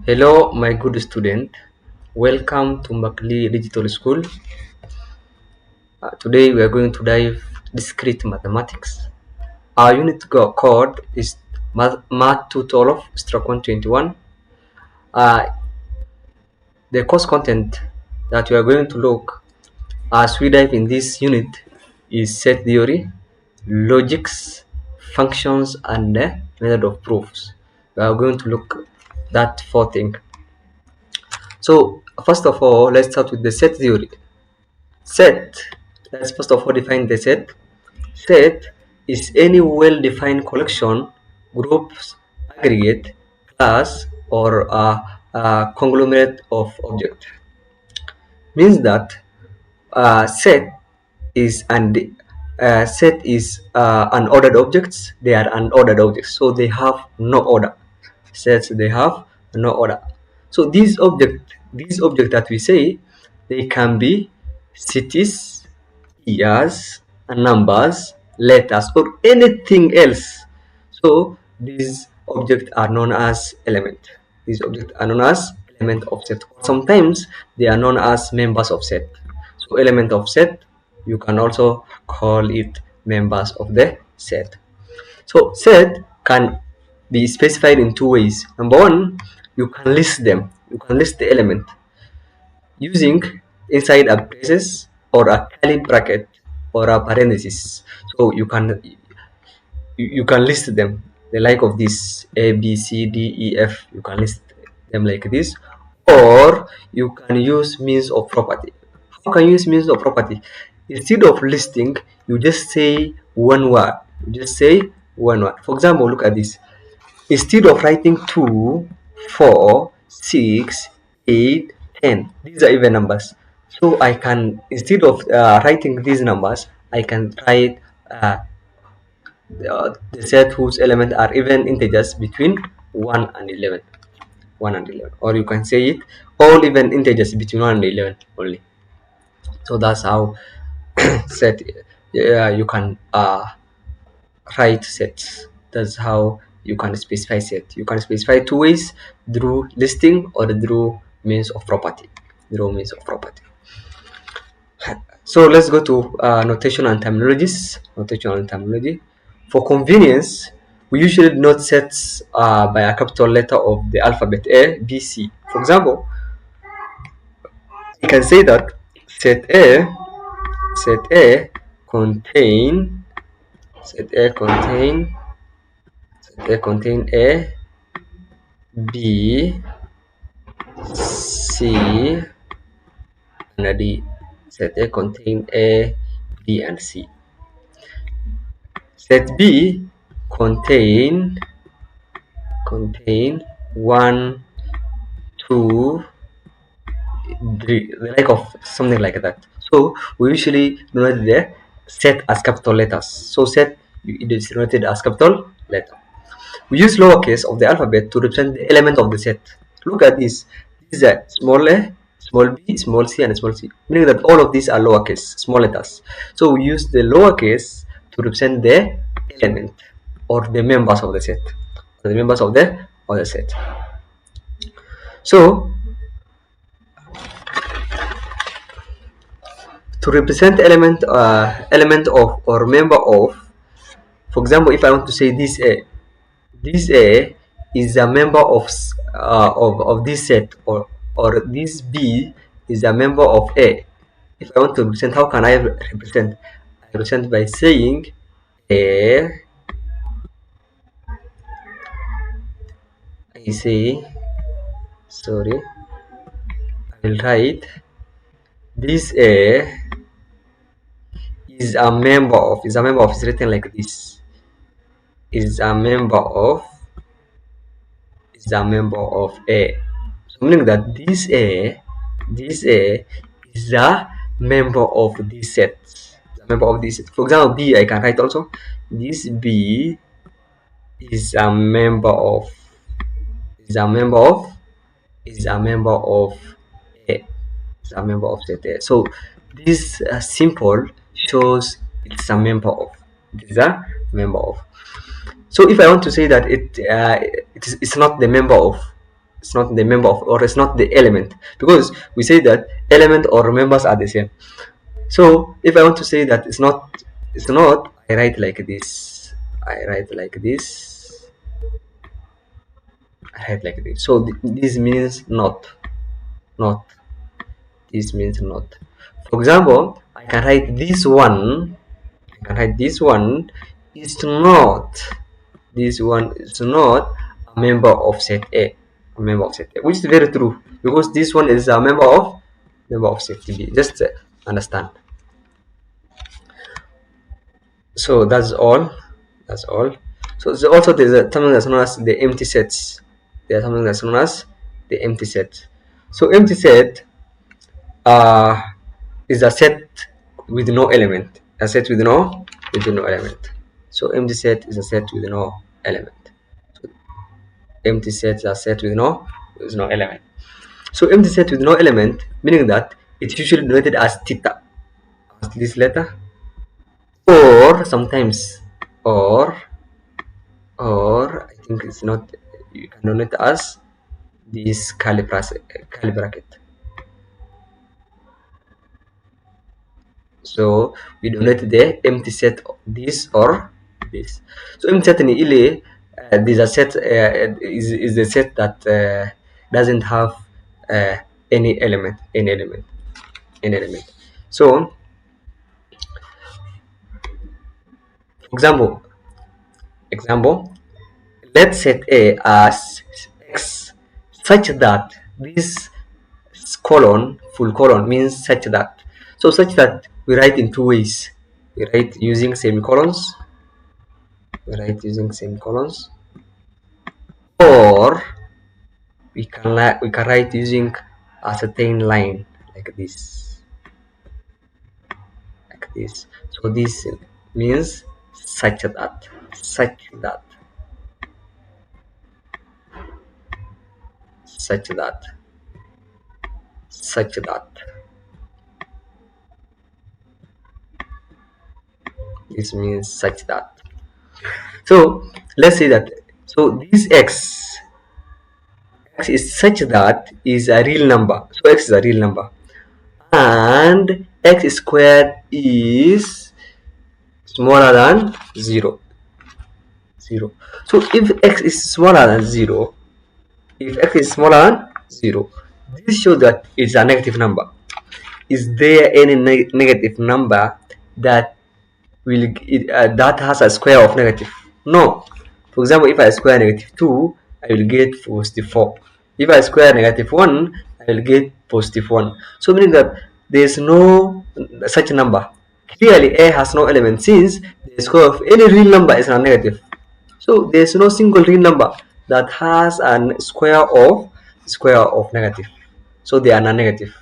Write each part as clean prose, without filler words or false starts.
Hello, my good student. Welcome to M.khalifa Digital School. Today we are going to dive discrete mathematics. Our unit code is Math 212 stroke 121. The course content that we are going to look as we dive in this unit is set theory, logics, functions, and the method of proofs. We are going to look that four things. So first of all, let's start with the set theory. Set. Let's first of all define the set. Set is any well-defined collection, groups, aggregate, class, or a conglomerate of objects. Means that set is unordered objects. They are unordered objects, so they have no order. Sets they have no order. So these objects that we say, they can be cities, years, numbers, letters, or anything else. So these objects are known as element. These objects are known as element of set. Sometimes they are known as members of set. So element of set, you can also call it members of the set. So set can be specified in two ways. Number one, you can list them. You can list the element using inside a braces or a curly bracket or a parenthesis. So you can list them, the like of this A, B, C, D, E, F. You can list them like this, or you can use means of property. How can you use means of property? Instead of listing, you just say one word. For example, look at this. Instead of writing 2, 4, 6, 8, 10, these are even numbers. So I can, instead of writing these numbers, I can write the set whose elements are even integers between 1 and 11. 1 and 11. Or you can say it all even integers between 1 and 11 only. So that's how set you can write sets. That's how you can specify set. You can specify two ways: through listing or through means of property. So let's go to notation and terminologies. For convenience, we usually denote sets by a capital letter of the alphabet A, B, C. For example, you can say that set A contain A, B, C, and D. Set A contain A, B, and C. Set B contain 1, 2, 3, the like of something like that. So we usually denote the set as capital letters. So set, it is denoted as capital letter. We use lowercase of the alphabet to represent the element of the set. Look at this. This is a small a, small b, small c, and small c, meaning that all of these are lowercase, small letters. So we use the lowercase to represent the element or the members of the set. So to represent element of or member of, for example, if I want to say this A is a member of this set, or this B is a member of A. If I want to represent, how can I represent? I represent by saying A. I will write this A is a member of. Is written like this. Is a member of A. So meaning that this A is a member of this set. For example, B, I can write also this B is a member of A. Is a member of set A. So this simple shows it's a member of. So if I want to say that it's not the member of, it's not the member of, or it's not the element, because we say that element or members are the same. So if I want to say that it's not, I write like this. I write like this. I write like this. So this means not. Not. This means not. For example, I can write this one. I can write this one is not. This one is not a member of set A. A member of set A, which is very true, because this one is a member of set B. Just understand. So that's all. That's all. So also there's something that's known as the empty sets. There's something that's known as the empty set. So empty set is a set with no element. A set with no element. So empty set is a set with no element. So empty set is a set with no element. So empty set with no element, meaning that it's usually denoted as theta, as this letter, or sometimes, or I think it's not, you can denote as this curly bracket. So we denote the empty set of this or this. So empty set in ile, this a set is the set that doesn't have any element. So example, let's set A as x such that this colon, full colon, means such that. So such that we write in two ways. We write using semicolons. Or we can write using a certain line like this. So this means such that. This means such that. So let's say that, so this x is such that is a real number. So x is a real number, and x squared is smaller than 0. So if x is smaller than 0, this shows that it's a negative number. Is there any negative number that that has a square of negative? No. For example, if I square -2, I will get +4. If I square -1, I will get +1. So meaning that there is no such number. Clearly, A has no element, since the square of any real number is a negative. So there is no single real number that has a square of negative. So they are non-negative.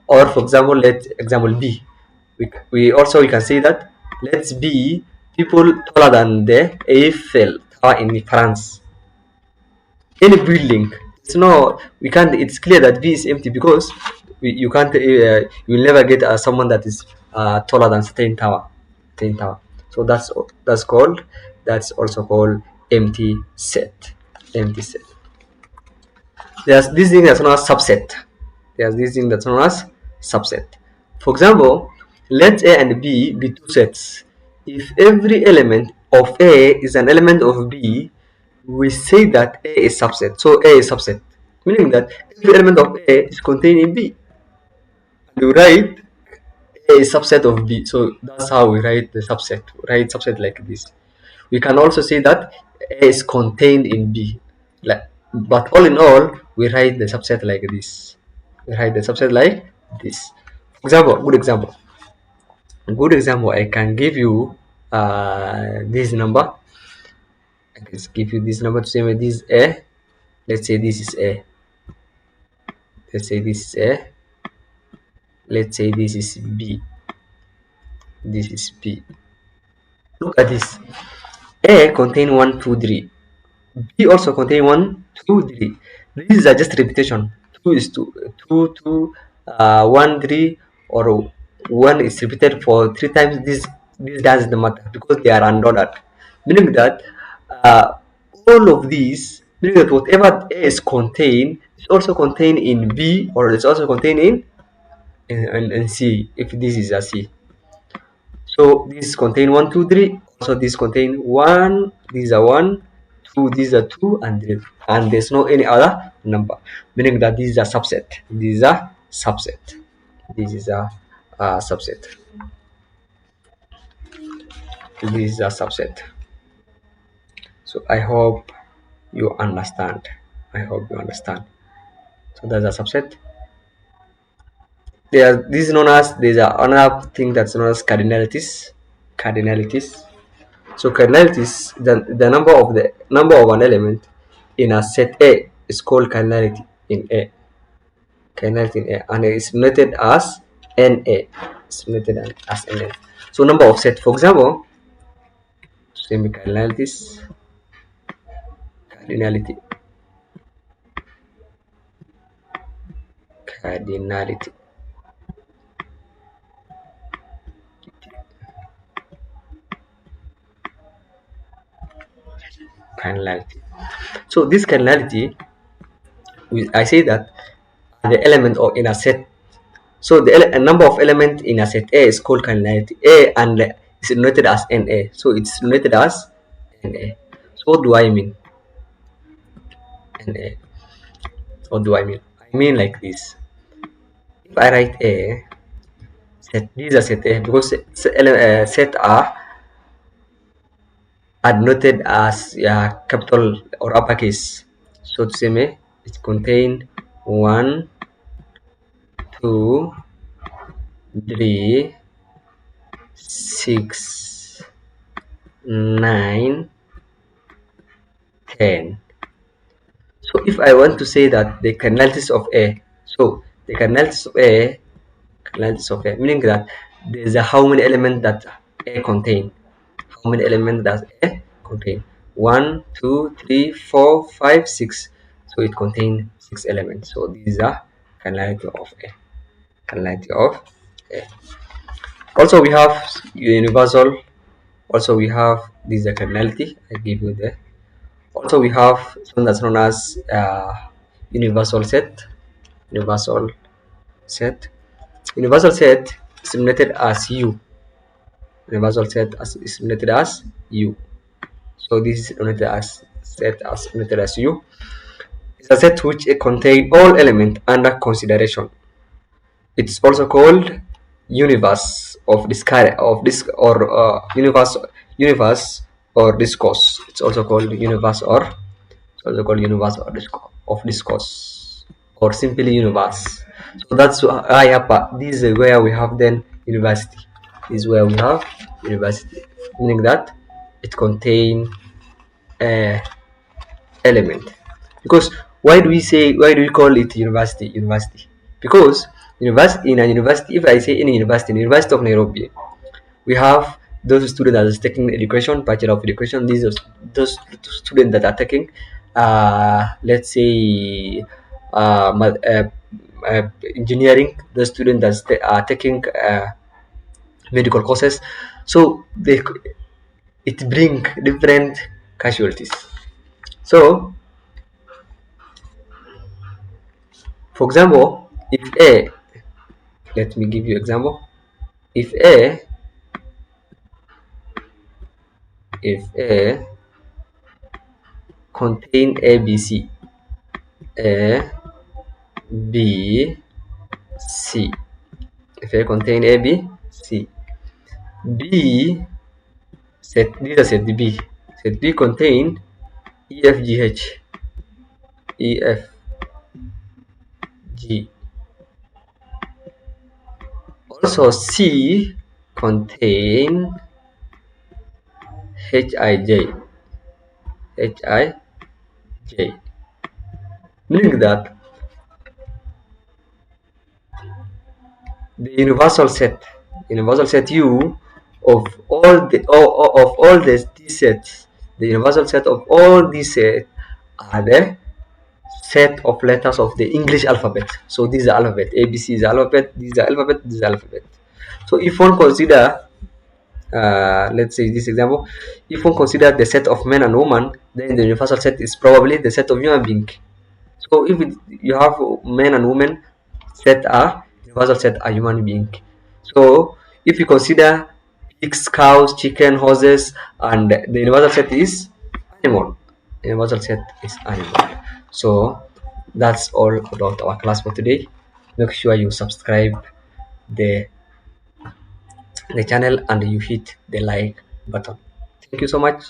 Or for example, let example B. We can say that let's be people taller than the Eiffel Tower in France. Any building, we can't. It's clear that B is empty, because you can't. You will never get someone that is taller than certain tower. So that's also called empty set. There's this thing that's known as subset. For example, let A and B be two sets. If every element of A is an element of B, we say that A is subset. So A is subset, meaning that every element of A is contained in B. And we write A is subset of B. So that's how we write the subset. We write subset like this. We can also say that A is contained in B. But all in all, we write the subset like this. Good example. I can give you this number. I can give you this number to say this is A. Let's say this is A. Let's say this is B. Look at this. A contain 1, 2, 3. B also contain 1, 2, 3. These are just repetition. 2 is 2, 1, 3, or 1 is repeated for 3 times. This doesn't matter, because they are unordered. Meaning that all of these meaning that whatever A is contained is also contained in B, or it's also contained in C, if this is a C. So this contain 1, 2, 3. Also this contain 1, this is a 1, 2, this is a 2, and there's no any other number, meaning that this is a subset. This is a subset. This is a subset. This is a subset. So I hope you understand. I hope you understand. So that's a subset. This is known as, there's another thing that's known as cardinalities. Cardinalities. So cardinalities, the number of an element in a set A is called cardinality in A. Cardinality in A, and it is noted as NA. It's noted as NA. So number of set, for example, semi cardinalities, cardinality, cardinality. Cardinality. So this cardinality, I say that the element or in a set. So the number of element in a set A is called cardinality A, and it's noted as NA. So it's noted as NA. So what do I mean? NA. What do I mean? I mean like this. If I write A, set, this is a set A, because set are noted as capital or uppercase. So to say me, it contain 1, 2, 3, 6, 9, 10. So if I want to say that the cardinalities of A, so the cardinalities of A, meaning that there's a how many elements that A contain. How many elements does A contain? 1, 2, 3, 4, 5, 6. So it contains 6 elements. So this is a cardinality of A. Cardinality of A. Also we have universal. Also we have this is a cardinality. I give you the. Also we have something that's known as universal set. Universal set. Universal set is noted as U. Universal set is noted as U. So this is noted as noted as U. It's a set which contains all elements under consideration. It's also called universe of universe or discourse. It's also called universe of discourse, or simply universe. So that's why this is where we have then university. This is where we have university, meaning that it contains element. Because why do we call it university? Because in a university, if I say in a university, in the University of Nairobi, we have those students that are taking education, Bachelor of Education. These are those students that are taking let's say engineering. The students that are taking medical courses. So it bring different casualties. So for example, if A, let me give you example. If A contain ABC, A, B, C. If A contain A, B, C. B, these are set B. Set B contain E, F, G, H. E, F, G. Also C contain H, I, J. H, I, J. Meaning that the universal set U of all these sets, the universal set of all these sets are the set of letters of the English alphabet. So this is the alphabet. ABC is the alphabet. This is the alphabet. This is the alphabet. So if one consider let's say this example, if one consider the set of men and women, then the universal set is probably the set of human being. So if you have men and women, set a universal set a human being. So if you consider pigs, cows, chicken, horses, and the universal set is animal. Universal set is animal. So that's all about our class for today. Make sure you subscribe the channel and you hit the like button. Thank you so much.